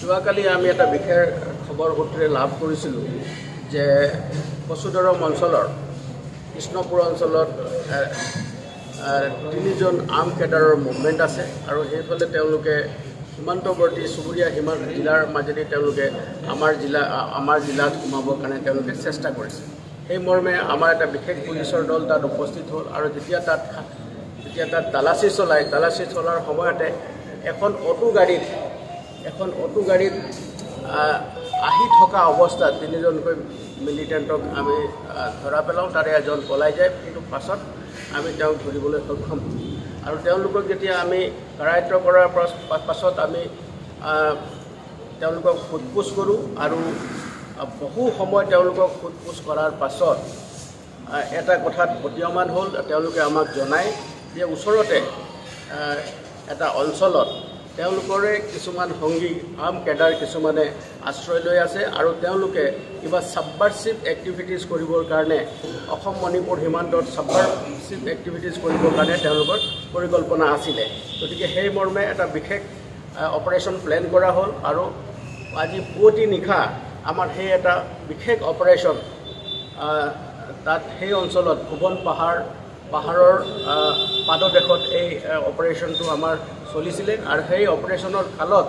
যোৱাকালি আমি এটা বিশেষ খবৰ সূত্ৰে লাভ কৰিছিলোঁ যে কচুদৰম অঞ্চলৰ কৃষ্ণপুৰ অঞ্চলত 3জন আৰ্ম কেডাৰৰ মুভমেণ্ট আছে আৰু সেইফালে তেওঁলোকে সীমান্তৱৰ্তী চুবুৰীয়া জিলাৰ মাজেদি তেওঁলোকে আমাৰ জিলাত সোমাবৰ কাৰণে তেওঁলোকে চেষ্টা কৰিছে। সেই মৰ্মে আমাৰ এটা বিশেষ পুলিচৰ দল তাত উপস্থিত হ'ল আৰু যেতিয়া তাত তালাচী চলাৰ সময়তে এখন অটো গাড়ীত আহি থকা অৱস্থাত 3জনকৈ মিলিটেণ্টক আমি ধৰা পেলাওঁ। তাৰে এজন পলাই যায়, কিন্তু পাছত আমি তেওঁক ধৰিবলৈ সক্ষম হওঁ আৰু তেওঁলোকক যেতিয়া আমি কাৰায়ত্ব কৰাৰ পাছত আমি তেওঁলোকক সোধপোছ কৰোঁ আৰু বহু সময় তেওঁলোকক সোধপোছ কৰাৰ পাছত এটা কথাত প্ৰতীয়মান হ'ল। তেওঁলোকে আমাক জনায় যে ওচৰতে এটা অঞ্চলত তেওঁলোকৰে কিছুমান সংগী আৰ্ম কেডাৰ কিছুমানে আশ্ৰয় লৈ আছে আৰু তেওঁলোকে কিবা ছাবভাৰ্চিভ এক্টিভিটিজ কৰিবৰ কাৰণে অসম মণিপুৰ সীমান্তত ছাবভাৰ্চিভ এক্টিভিটিজ কৰিবৰ কাৰণে তেওঁলোকৰ পৰিকল্পনা আছিলে। গতিকে সেই মৰ্মে এটা বিশেষ অপাৰেশ্যন প্লেন কৰা হ'ল আৰু আজি পুৱতি নিশা আমাৰ সেই এটা বিশেষ অপাৰেশ্যন তাত সেই অঞ্চলত ভুৱন পাহাৰৰ পাদদেশত এই অপাৰেশ্যনটো আমাৰ চলিছিলে আৰু সেই অপাৰেশ্যনৰ কালত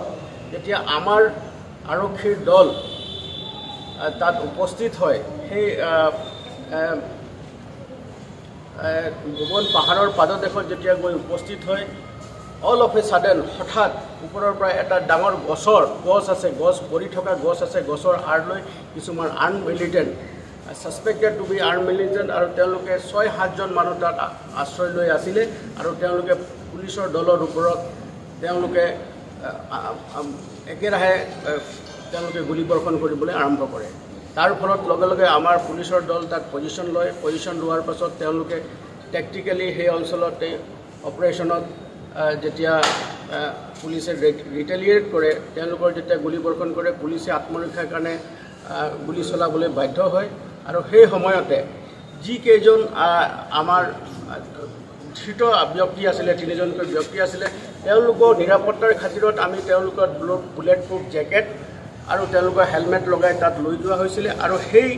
যেতিয়া আমাৰ আৰক্ষীৰ দল তাত উপস্থিত হয়, সেই ভুৱন পাহাৰৰ পাদদেশত যেতিয়া গৈ উপস্থিত হয়, অল অফ এ ছাডেন হঠাৎ ওপৰৰ পৰা এটা ডাঙৰ গছ পৰি থকা গছ আছে, গছৰ আঁৰ লৈ কিছুমান arm militant suspected to be arm militant আৰু তেওঁলোকে 6-7জন মানুহ তাত আশ্ৰয় লৈ আছিলে আৰু তেওঁলোকে পুলিচৰ দলৰ ওপৰত তেওঁলোকে একেৰাহে তেওঁলোকে গুলীবৰ্ষণ কৰিবলৈ আৰম্ভ কৰে। তাৰ ফলত লগে লগে আমাৰ পুলিচৰ দল তাত পজিশ্যন লোৱাৰ পাছত তেওঁলোকে টেকটিকেলি সেই অঞ্চলত এই অপাৰেশ্যনত যেতিয়া পুলিচে ৰিটেলিয়েট কৰে, তেওঁলোকৰ যেতিয়া গুলীবৰ্ষণ কৰে, পুলিচে আত্মৰক্ষাৰ কাৰণে গুলী চলাবলৈ বাধ্য হয় আৰু সেই সময়তে যিকেইজন আমাৰ ধৃত ব্যক্তি আছিলে, 3জনকৈ ব্যক্তি আছিলে, তেওঁলোকৰ নিৰাপত্তাৰ খাতিৰত আমি তেওঁলোকৰ বুলেট প্ৰুফ জেকেট আৰু তেওঁলোকৰ হেলমেট লগাই তাত লৈ যোৱা হৈছিলে আৰু সেই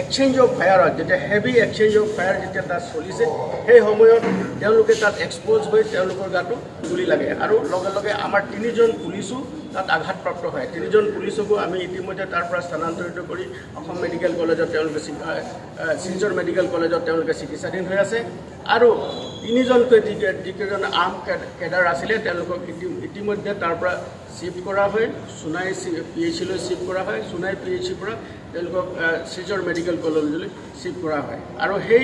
এক্সচেঞ্জ অফ ফায়াৰত যেতিয়া হেভি এক্সচেঞ্জ অফ ফায়াৰ যেতিয়া তাত চলিছে, সেই সময়ত তেওঁলোকে তাত এক্সপ'জ হৈ তেওঁলোকৰ গাটো গুলি লাগে আৰু লগে লগে আমাৰ 3জন পুলিচো তাত আঘাতপ্ৰাপ্ত হয়। 3জন পুলিচকো আমি ইতিমধ্যে তাৰ পৰা স্থানান্তৰিত কৰি অসম মেডিকেল কলেজত তেওঁলোকে শিলচৰ মেডিকেল কলেজত তেওঁলোকে চিকিৎসাধীন হৈ আছে আৰু 3জনকৈ যিকেইজন আৰ্ম কেডাৰ আছিলে তেওঁলোকক ইতিমধ্যে তাৰ পৰা শ্বিফ্ট কৰা হয়, সোণাই PHCলৈ শ্বিফ্ট কৰা হয়, সোণাই PHCৰ পৰা তেওঁলোকক শিলচৰ মেডিকেল কলেজলৈ শ্বিফ্ট কৰা হয় আৰু সেই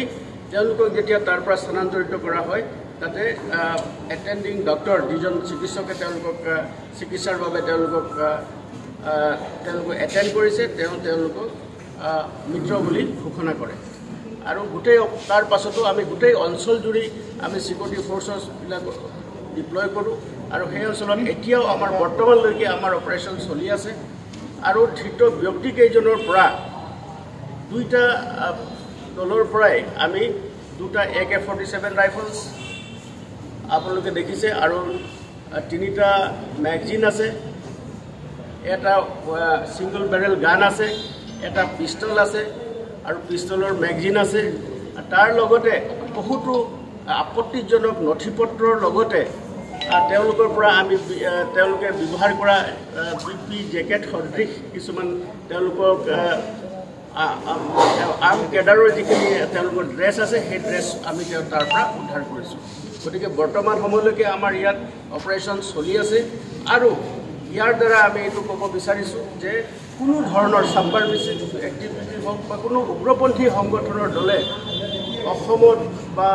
তেওঁলোকক যেতিয়া তাৰ পৰা স্থানান্তৰিত কৰা হয়, তাতে এটেণ্ডিং ডক্টৰ 2জন চিকিৎসকে তেওঁলোকক চিকিৎসাৰ বাবে তেওঁলোকক এটেণ্ড কৰিছে, তেওঁলোকক মৃত বুলি ঘোষণা কৰে আৰু তাৰ পাছতো আমি গোটেই অঞ্চলজুৰি আমি চিকিউৰিটি ফ'ৰ্চছবিলাক ডিপ্লয় কৰোঁ আৰু সেই অঞ্চলত এতিয়াও আমাৰ বৰ্তমানলৈকে আমাৰ অপাৰেশ্যন চলি আছে আৰু ধৃত ব্যক্তিকেইজনৰ পৰা 2টা দলৰ পৰাই আমি 2টা AK-47 ৰাইফলছ আপোনালোকে দেখিছে আৰু 3টা মেগজিন আছে, এটা ছিংগল বেৰেল গান আছে, এটা পিষ্টল আছে আৰু পিষ্টলৰ মেগজিন আছে। তাৰ লগতে বহুতো আপত্তিজনক নথিপত্ৰৰ লগতে তেওঁলোকৰ পৰা আমি তেওঁলোকে ব্যৱহাৰ কৰা BP জেকেট সদৃশ কিছুমান তেওঁলোকক আৰ্ম কেডাৰৰ যিখিনি তেওঁলোকৰ ড্ৰেছ আছে, সেই ড্ৰেছ আমি তাৰ পৰা উদ্ধাৰ কৰিছোঁ। গতিকে বৰ্তমান সময়লৈকে আমাৰ ইয়াত অপাৰেশ্যন চলি আছে আৰু ইয়াৰ দ্বাৰা আমি এইটো ক'ব বিচাৰিছোঁ যে কোনো ধৰণৰ ছাবভাৰ্চিভ এক্টিভিটি হওক বা কোনো উগ্ৰপন্থী সংগঠনৰ দলে অসমত বা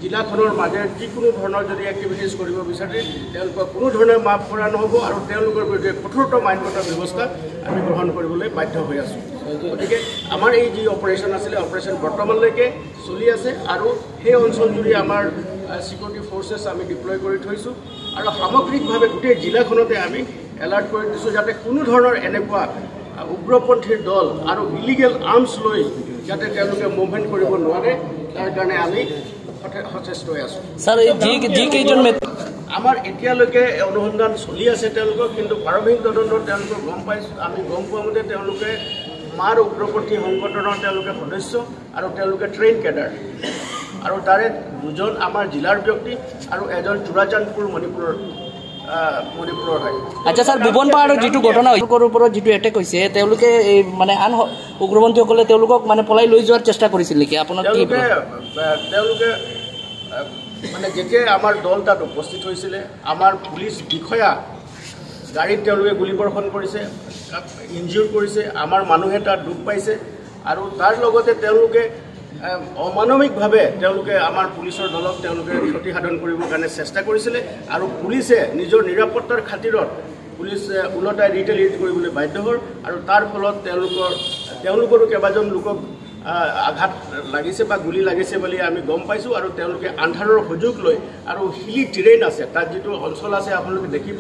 জিলাখনৰ মাজেৰে যিকোনো ধৰণৰ যদি এক্টিভিটিজ কৰিব বিচাৰে, তেওঁলোকক কোনো ধৰণে মাফ কৰা নহ'ব আৰু তেওঁলোকৰ বিৰুদ্ধে কঠোৰতম আইনগত ব্যৱস্থা আমি গ্ৰহণ কৰিবলৈ বাধ্য হৈ আছোঁ। গতিকে আমাৰ এই যি অপাৰেশ্যন আছিলে, অপাৰেশ্যন বৰ্তমানলৈকে চলি আছে আৰু সেই অঞ্চলজুৰি আমাৰ চিকিউৰিটি ফ'ৰ্চেছ আমি ডিপ্লয় কৰি থৈছোঁ আৰু সামগ্ৰিকভাৱে গোটেই জিলাখনতে আমি এলাৰ্ট কৰি দিছোঁ যাতে কোনো ধৰণৰ এনেকুৱা উগ্ৰপন্থীৰ দল আৰু ইলিগেল আৰ্মছ লৈ যাতে তেওঁলোকে মুভমেণ্ট কৰিব নোৱাৰে, তাৰ কাৰণে আমি সচেষ্ট হৈ আছোঁ। স্যাৰ আমাৰ এতিয়ালৈকে অনুসন্ধান চলি আছে তেওঁলোকৰ, কিন্তু প্ৰাৰম্ভিক তদন্তত তেওঁলোকে আমি গম পোৱা মতে তেওঁলোকে মাৰ উগ্ৰপন্থী সংগঠনৰ তেওঁলোকে সদস্য আৰু তেওঁলোকে ট্ৰেইন কেডাৰ, আৰু তাৰে দুজন আমাৰ জিলাৰ ব্যক্তি আৰু এজন চুৰাচান্দপুৰ মণিপুৰৰ হয়। আচ্ছা ছাৰ, ভুৱন পাহাৰৰ যিটো ঘটনা তেওঁলোকৰ ওপৰত যিটো এটেক হৈছে, তেওঁলোকে এই মানে আন উগ্ৰপন্থীসকলে তেওঁলোকক মানে পলাই লৈ যোৱাৰ চেষ্টা কৰিছিল নেকি? আপোনাৰ তেওঁলোকে মানে যেতিয়াই আমাৰ দল তাত উপস্থিত হৈছিলে, আমাৰ পুলিচ বিষয়া গাড়ীত তেওঁলোকে গুলীবৰ্ষণ কৰিছে, ইনজিউৰ কৰিছে, আমাৰ মানুহে তাত দুখ পাইছে, আৰু তাৰ লগতে তেওঁলোকে অমানৱিকভাৱে তেওঁলোকে আমাৰ পুলিচৰ দলক তেওঁলোকে ক্ষতি সাধন কৰিবৰ কাৰণে চেষ্টা কৰিছিলে, আৰু পুলিচে নিজৰ নিৰাপত্তাৰ খাতিৰত পুলিচে ওলটাই ৰিটেলিয়েট কৰিবলৈ বাধ্য হ'ল, আৰু তাৰ ফলত তেওঁলোকৰো কেইবাজন লোকক আঘাত লাগিছে বা গুলি লাগিছে বুলি আমি গম পাইছোঁ, আৰু তেওঁলোকে আন্ধাৰৰ সুযোগ লৈ, আৰু হিলি টেৰেইন আছে তাত, যিটো অঞ্চল আছে আপোনালোকে দেখিব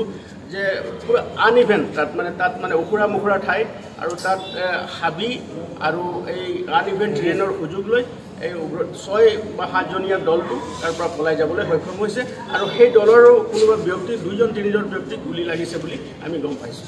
যে পুৰা আনইভেন, তাত মানে ওখোৰা মোখোৰা ঠাই, আৰু তাত হাবি আৰু এই আনইভেন টেৰেইনৰ সুযোগ লৈ এই 6 বা 7জনীয়া দলটো তাৰ পৰা পলাই যাবলৈ সক্ষম হৈছে, আৰু সেই দলৰো কোনোবা ব্যক্তি 2-3জন ব্যক্তিক গুলি লাগিছে বুলি আমি গম পাইছোঁ।